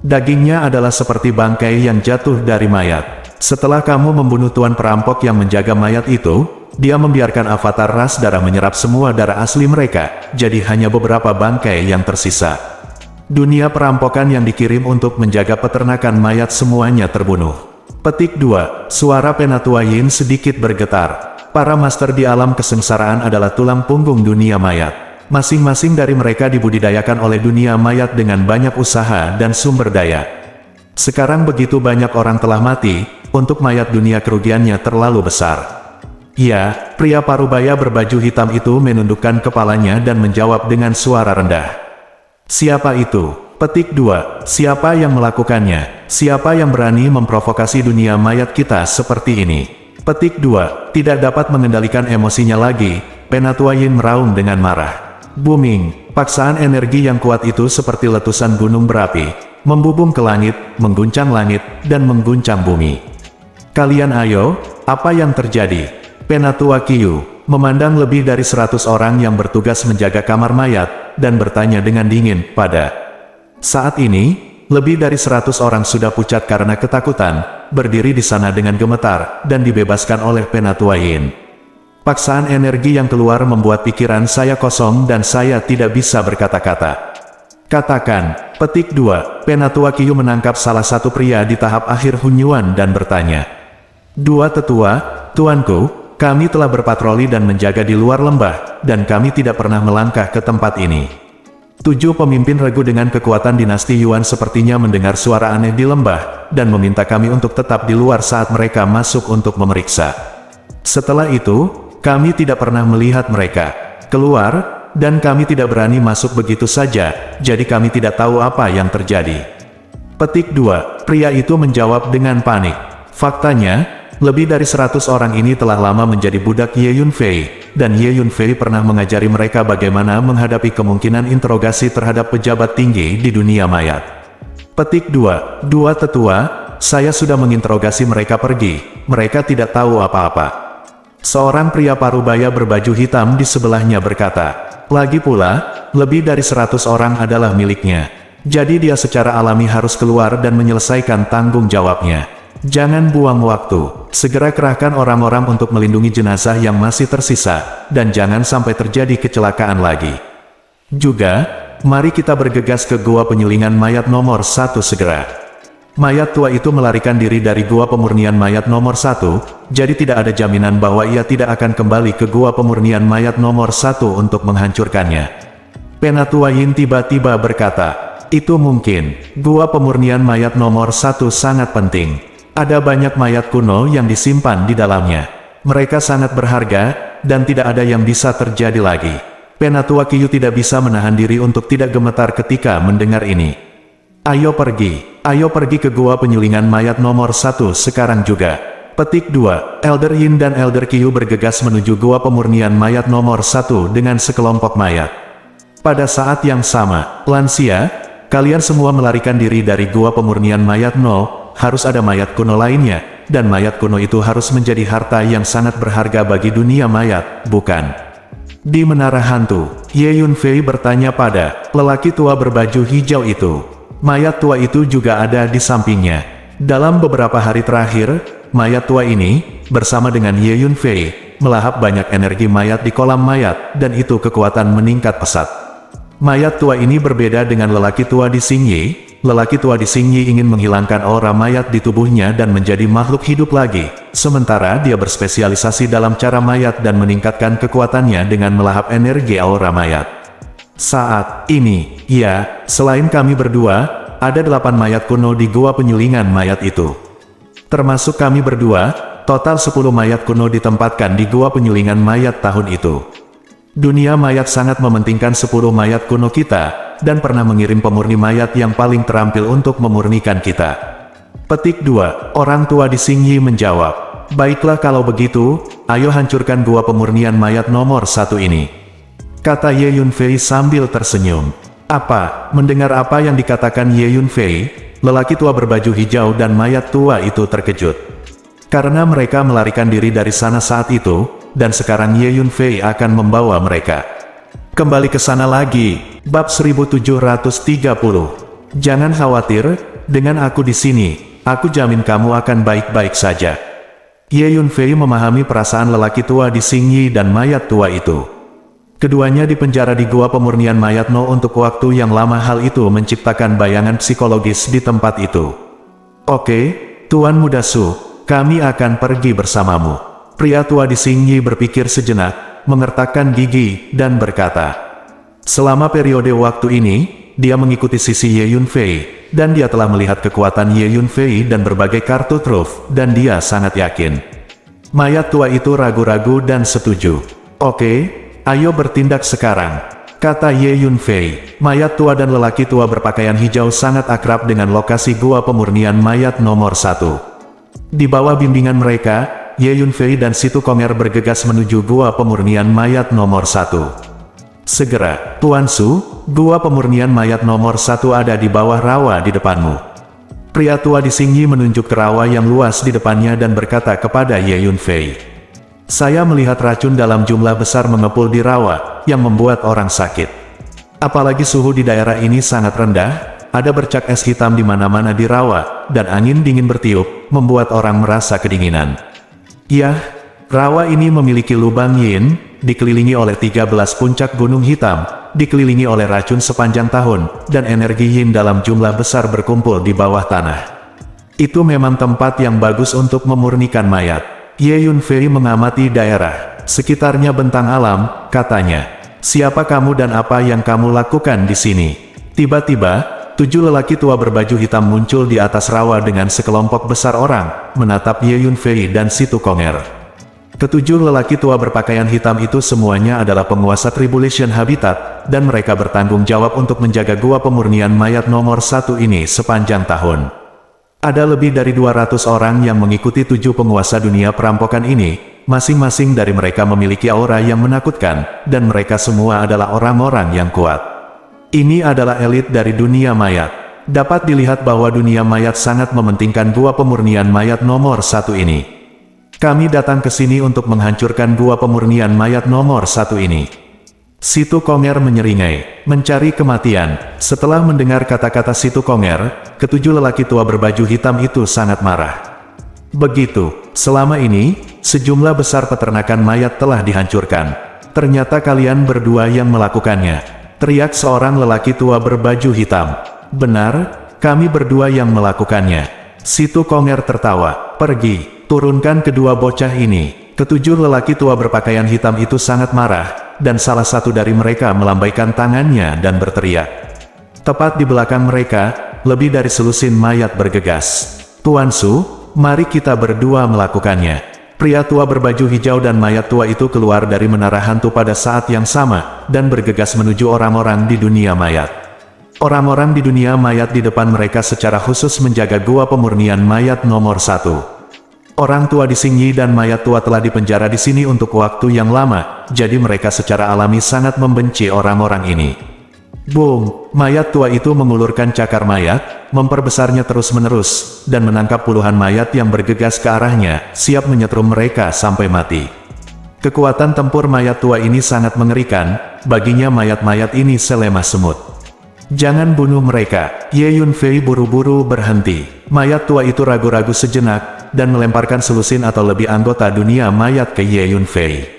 Dagingnya adalah seperti bangkai yang jatuh dari mayat. Setelah kamu membunuh tuan perampok yang menjaga mayat itu, dia membiarkan avatar ras darah menyerap semua darah asli mereka, jadi hanya beberapa bangkai yang tersisa. Dunia perampokan yang dikirim untuk menjaga peternakan mayat semuanya terbunuh. Petik 2. Suara Penatua Yin sedikit bergetar. Para master di alam kesengsaraan adalah tulang punggung dunia mayat. Masing-masing dari mereka dibudidayakan oleh dunia mayat dengan banyak usaha dan sumber daya. Sekarang begitu banyak orang telah mati, untuk mayat dunia kerugiannya terlalu besar. Ya, pria parubaya berbaju hitam itu menundukkan kepalanya dan menjawab dengan suara rendah. Siapa itu? Petik 2. Siapa yang melakukannya? Siapa yang berani memprovokasi dunia mayat kita seperti ini? Petik 2. Tidak dapat mengendalikan emosinya lagi, Penatua Yin meraung dengan marah. Booming, paksaan energi yang kuat itu seperti letusan gunung berapi, membubung ke langit, mengguncang langit, dan mengguncang bumi. Kalian ayo, apa yang terjadi? Penatua Qiu memandang lebih dari 100 orang yang bertugas menjaga kamar mayat, dan bertanya dengan dingin, pada saat ini, lebih dari 100 orang sudah pucat karena ketakutan, berdiri di sana dengan gemetar, dan dibebaskan oleh Penatua Yin. Paksaan energi yang keluar membuat pikiran saya kosong dan saya tidak bisa berkata-kata. Katakan, petik 2, Penatua Qiu menangkap salah satu pria di tahap akhir Hunyuan dan bertanya. Dua tetua, tuanku, kami telah berpatroli dan menjaga di luar lembah, dan kami tidak pernah melangkah ke tempat ini. 7 pemimpin regu dengan kekuatan dinasti Yuan sepertinya mendengar suara aneh di lembah, dan meminta kami untuk tetap di luar saat mereka masuk untuk memeriksa. Setelah itu, kami tidak pernah melihat mereka keluar, dan kami tidak berani masuk begitu saja, jadi kami tidak tahu apa yang terjadi. Petik 2, pria itu menjawab dengan panik. Faktanya, lebih dari 100 orang ini telah lama menjadi budak Ye Yunfei, dan Ye Yunfei pernah mengajari mereka bagaimana menghadapi kemungkinan interogasi terhadap pejabat tinggi di dunia mayat. Petik 2, dua tetua, saya sudah menginterogasi mereka pergi, mereka tidak tahu apa-apa. Seorang pria parubaya berbaju hitam di sebelahnya berkata, lagi pula, lebih dari 100 orang adalah miliknya, jadi dia secara alami harus keluar dan menyelesaikan tanggung jawabnya. Jangan buang waktu, segera kerahkan orang-orang untuk melindungi jenazah yang masih tersisa, dan jangan sampai terjadi kecelakaan lagi. Juga, mari kita bergegas ke gua penyelingan mayat nomor 1 segera. Mayat tua itu melarikan diri dari gua pemurnian mayat nomor 1, jadi tidak ada jaminan bahwa ia tidak akan kembali ke gua pemurnian mayat nomor 1 untuk menghancurkannya. Penatua Yin tiba-tiba berkata, itu mungkin, gua pemurnian mayat nomor 1 sangat penting. Ada banyak mayat kuno yang disimpan di dalamnya. Mereka sangat berharga, dan tidak ada yang bisa terjadi lagi. Penatua Qiu tidak bisa menahan diri untuk tidak gemetar ketika mendengar ini. Ayo pergi ke gua penyelingan mayat nomor 1 sekarang juga. Petik 2, Elder Yin dan Elder Qiu bergegas menuju gua pemurnian mayat nomor 1 dengan sekelompok mayat. Pada saat yang sama, lansia, kalian semua melarikan diri dari gua pemurnian mayat 0, harus ada mayat kuno lainnya, dan mayat kuno itu harus menjadi harta yang sangat berharga bagi dunia mayat, bukan? Di menara hantu, Ye Yunfei bertanya pada lelaki tua berbaju hijau itu. Mayat tua itu juga ada di sampingnya. Dalam beberapa hari terakhir, mayat tua ini, bersama dengan Ye Yunfei, melahap banyak energi mayat di kolam mayat, dan itu kekuatan meningkat pesat. Mayat tua ini berbeda dengan lelaki tua di Xingyi. Lelaki tua di Xingyi ingin menghilangkan aura mayat di tubuhnya dan menjadi makhluk hidup lagi, sementara dia berspesialisasi dalam cara mayat dan meningkatkan kekuatannya dengan melahap energi aura mayat. Saat ini, ya, selain kami berdua, ada 8 mayat kuno di gua penyelingan mayat itu. Termasuk kami berdua, total 10 mayat kuno ditempatkan di gua penyelingan mayat tahun itu. Dunia mayat sangat mementingkan 10 mayat kuno kita, dan pernah mengirim pemurni mayat yang paling terampil untuk memurnikan kita. Petik 2, orang tua di Xingyi menjawab, baiklah kalau begitu, ayo hancurkan gua pemurnian mayat nomor 1 ini. Kata Ye Yunfei sambil tersenyum. Apa? Mendengar apa yang dikatakan Ye Yunfei, lelaki tua berbaju hijau dan mayat tua itu terkejut. Karena mereka melarikan diri dari sana saat itu, dan sekarang Ye Yunfei akan membawa mereka kembali ke sana lagi. Bab 1730. Jangan khawatir, dengan aku di sini, aku jamin kamu akan baik-baik saja. Ye Yunfei memahami perasaan lelaki tua di Xingyi dan mayat tua itu. Keduanya dipenjara di gua pemurnian mayat No untuk waktu yang lama. Hal itu menciptakan bayangan psikologis di tempat itu. Oke, Tuan Muda Su, kami akan pergi bersamamu. Pria tua di Xingyi berpikir sejenak, mengertakkan gigi, dan berkata, selama periode waktu ini, dia mengikuti sisi Ye Yunfei, dan dia telah melihat kekuatan Ye Yunfei dan berbagai kartu truf, dan dia sangat yakin. Mayat tua itu ragu-ragu dan setuju. Oke, ayo bertindak sekarang, kata Ye Yunfei. Mayat tua dan lelaki tua berpakaian hijau sangat akrab dengan lokasi gua pemurnian mayat nomor 1. Di bawah bimbingan mereka, Ye Yunfei dan Situ Konger bergegas menuju gua pemurnian mayat nomor 1. Segera, Tuan Su, gua pemurnian mayat nomor 1 ada di bawah rawa di depanmu. Pria tua di Xingyi menunjuk ke rawa yang luas di depannya dan berkata kepada Ye Yunfei, saya melihat racun dalam jumlah besar mengepul di rawa, yang membuat orang sakit. Apalagi suhu di daerah ini sangat rendah, ada bercak es hitam di mana-mana di rawa, dan angin dingin bertiup, membuat orang merasa kedinginan. Yah, rawa ini memiliki lubang yin, dikelilingi oleh 13 puncak gunung hitam, dikelilingi oleh racun sepanjang tahun, dan energi yin dalam jumlah besar berkumpul di bawah tanah. Itu memang tempat yang bagus untuk memurnikan mayat. Ye Yunfei mengamati daerah sekitarnya bentang alam, katanya. Siapa kamu dan apa yang kamu lakukan di sini? Tiba-tiba, 7 lelaki tua berbaju hitam muncul di atas rawa dengan sekelompok besar orang, menatap Ye Yunfei dan Situ Konger. Ketujuh lelaki tua berpakaian hitam itu semuanya adalah penguasa Tribulation Habitat, dan mereka bertanggung jawab untuk menjaga gua pemurnian mayat nomor 1 ini sepanjang tahun. Ada lebih dari 200 orang yang mengikuti 7 penguasa dunia perampokan ini, masing-masing dari mereka memiliki aura yang menakutkan, dan mereka semua adalah orang-orang yang kuat. Ini adalah elit dari dunia mayat. Dapat dilihat bahwa dunia mayat sangat mementingkan gua pemurnian mayat nomor 1 ini. Kami datang ke sini untuk menghancurkan gua pemurnian mayat nomor 1 ini. Situ Konger menyeringai, mencari kematian. Setelah mendengar kata-kata Situ Konger, ketujuh lelaki tua berbaju hitam itu sangat marah. Begitu, selama ini, sejumlah besar peternakan mayat telah dihancurkan. Ternyata kalian berdua yang melakukannya, teriak seorang lelaki tua berbaju hitam. Benar, kami berdua yang melakukannya. Situ Konger tertawa, pergi. Turunkan kedua bocah ini. Ketujuh lelaki tua berpakaian hitam itu sangat marah, dan salah satu dari mereka melambaikan tangannya dan berteriak. Tepat di belakang mereka, lebih dari selusin mayat bergegas. Tuan Su, mari kita berdua melakukannya. Pria tua berbaju hijau dan mayat tua itu keluar dari menara hantu pada saat yang sama, dan bergegas menuju orang-orang di dunia mayat. Orang-orang di dunia mayat di depan mereka secara khusus menjaga gua pemurnian mayat nomor 1. Orang tua di Xingyi dan mayat tua telah dipenjara di sini untuk waktu yang lama, jadi mereka secara alami sangat membenci orang-orang ini. Boom! Mayat tua itu mengulurkan cakar mayat, memperbesarnya terus-menerus, dan menangkap puluhan mayat yang bergegas ke arahnya, siap menyetrum mereka sampai mati. Kekuatan tempur mayat tua ini sangat mengerikan, baginya mayat-mayat ini selemah semut. Jangan bunuh mereka. Ye Yunfei buru-buru berhenti. Mayat tua itu ragu-ragu sejenak, dan melemparkan selusin atau lebih anggota dunia mayat ke Ye Yunfei.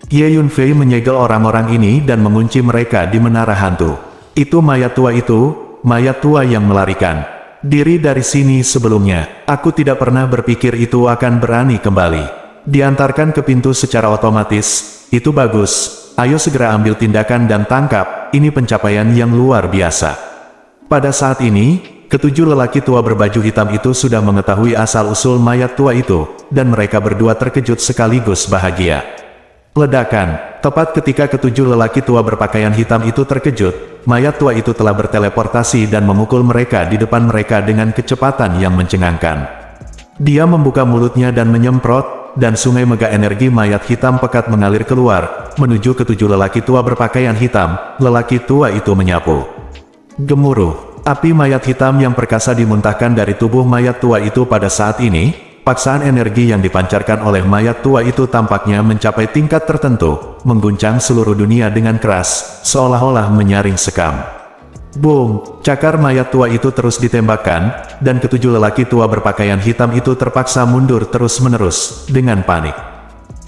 Ye Yunfei menyegel orang-orang ini dan mengunci mereka di menara hantu. Itu mayat tua yang melarikan diri dari sini sebelumnya. Aku tidak pernah berpikir itu akan berani kembali. Diantarkan ke pintu secara otomatis. Itu bagus. Ayo segera ambil tindakan dan tangkap. Ini pencapaian yang luar biasa. Pada saat ini, ketujuh lelaki tua berbaju hitam itu sudah mengetahui asal-usul mayat tua itu, dan mereka berdua terkejut sekaligus bahagia. Ledakan. Tepat ketika ketujuh lelaki tua berpakaian hitam itu terkejut, mayat tua itu telah berteleportasi dan memukul mereka di depan mereka dengan kecepatan yang mencengangkan. Dia membuka mulutnya dan menyemprot, dan sungai mega energi mayat hitam pekat mengalir keluar, menuju ketujuh lelaki tua berpakaian hitam. Lelaki tua itu menyapu. Gemuruh. Api mayat hitam yang perkasa dimuntahkan dari tubuh mayat tua itu pada saat ini. paksaan energi yang dipancarkan oleh mayat tua itu tampaknya mencapai tingkat tertentu, mengguncang seluruh dunia dengan keras, seolah-olah menyaring sekam. Boom! Cakar mayat tua itu terus ditembakkan, dan ketujuh lelaki tua berpakaian hitam itu terpaksa mundur terus-menerus, dengan panik.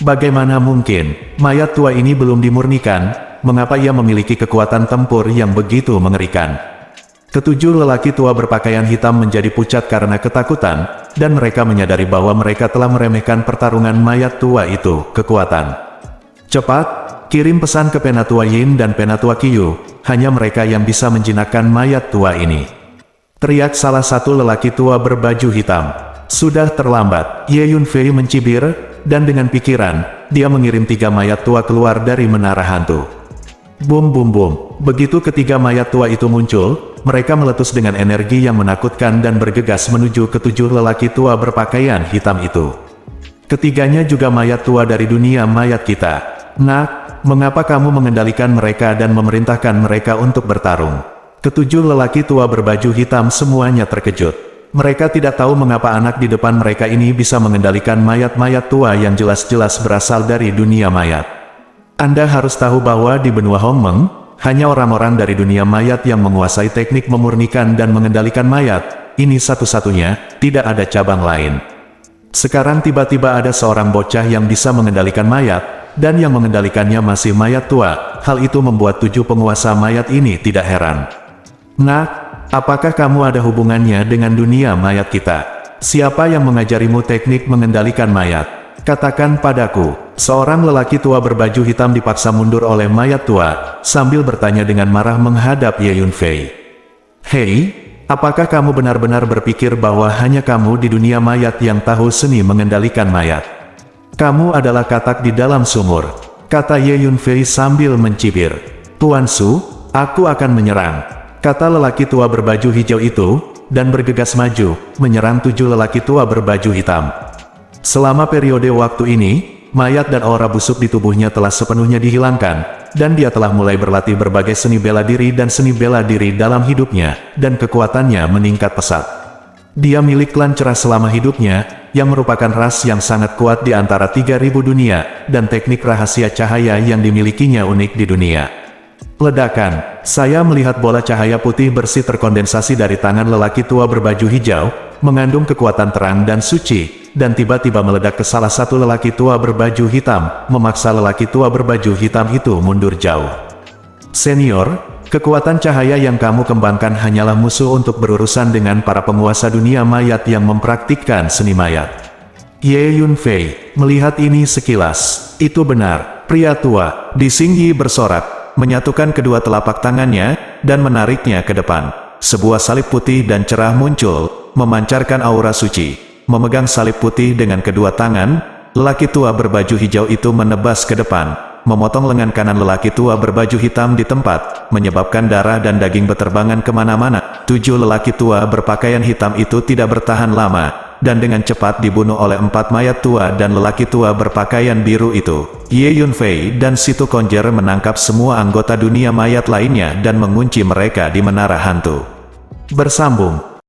Bagaimana mungkin, mayat tua ini belum dimurnikan, mengapa ia memiliki kekuatan tempur yang begitu mengerikan? Ketujuh lelaki tua berpakaian hitam menjadi pucat karena ketakutan, dan mereka menyadari bahwa mereka telah meremehkan pertarungan mayat tua itu, kekuatan. Cepat, kirim pesan ke Penatua Yin dan Penatua Qiyu. Hanya mereka yang bisa menjinakkan mayat tua ini. Teriak salah satu lelaki tua berbaju hitam. Sudah terlambat, Ye Yunfei mencibir, dan dengan pikiran, dia mengirim 3 mayat tua keluar dari menara hantu. Bum bum bum, begitu ketiga mayat tua itu muncul, mereka meletus dengan energi yang menakutkan dan bergegas menuju ketujuh lelaki tua berpakaian hitam itu. Ketiganya juga mayat tua dari dunia mayat kita. Nak, mengapa kamu mengendalikan mereka dan memerintahkan mereka untuk bertarung? Ketujuh lelaki tua berbaju hitam semuanya terkejut. Mereka tidak tahu mengapa anak di depan mereka ini bisa mengendalikan mayat-mayat tua yang jelas-jelas berasal dari dunia mayat. Anda harus tahu bahwa di benua Hongmeng, hanya orang-orang dari dunia mayat yang menguasai teknik memurnikan dan mengendalikan mayat. Ini satu-satunya, tidak ada cabang lain. Sekarang tiba-tiba ada seorang bocah yang bisa mengendalikan mayat, dan yang mengendalikannya masih mayat tua. Hal itu membuat 7 penguasa mayat ini tidak heran. Nak, apakah kamu ada hubungannya dengan dunia mayat kita? Siapa yang mengajarimu teknik mengendalikan mayat? Katakan padaku. Seorang lelaki tua berbaju hitam dipaksa mundur oleh mayat tua, sambil bertanya dengan marah menghadap Ye Yunfei. Hei, apakah kamu benar-benar berpikir bahwa hanya kamu di dunia mayat yang tahu seni mengendalikan mayat? Kamu adalah katak di dalam sumur, kata Ye Yunfei sambil mencibir. Tuan Su, aku akan menyerang, kata lelaki tua berbaju hijau itu, dan bergegas maju, menyerang 7 lelaki tua berbaju hitam. Selama periode waktu ini, mayat dan aura busuk di tubuhnya telah sepenuhnya dihilangkan, dan dia telah mulai berlatih berbagai seni bela diri dan seni bela diri dalam hidupnya, dan kekuatannya meningkat pesat. Dia milik klan cerah selama hidupnya, yang merupakan ras yang sangat kuat di antara 3000 dunia, dan teknik rahasia cahaya yang dimilikinya unik di dunia. Ledakan, saya melihat bola cahaya putih bersih terkondensasi dari tangan lelaki tua berbaju hijau, mengandung kekuatan terang dan suci, dan tiba-tiba meledak ke salah satu lelaki tua berbaju hitam, memaksa lelaki tua berbaju hitam itu mundur jauh. Senior, kekuatan cahaya yang kamu kembangkan hanyalah musuh untuk berurusan dengan para penguasa dunia mayat yang mempraktikkan seni mayat. Ye Yunfei melihat ini sekilas. Itu benar, pria tua, di Xingyi bersorak, menyatukan kedua telapak tangannya, dan menariknya ke depan. Sebuah salib putih dan cerah muncul, memancarkan aura suci. Memegang salib putih dengan kedua tangan, lelaki tua berbaju hijau itu menebas ke depan, memotong lengan kanan lelaki tua berbaju hitam di tempat, menyebabkan darah dan daging berterbangan kemana-mana. 7 lelaki tua berpakaian hitam itu tidak bertahan lama, dan dengan cepat dibunuh oleh 4 mayat tua dan lelaki tua berpakaian biru itu. Ye Yunfei dan Situ Konjer menangkap semua anggota dunia mayat lainnya dan mengunci mereka di menara hantu. Bersambung.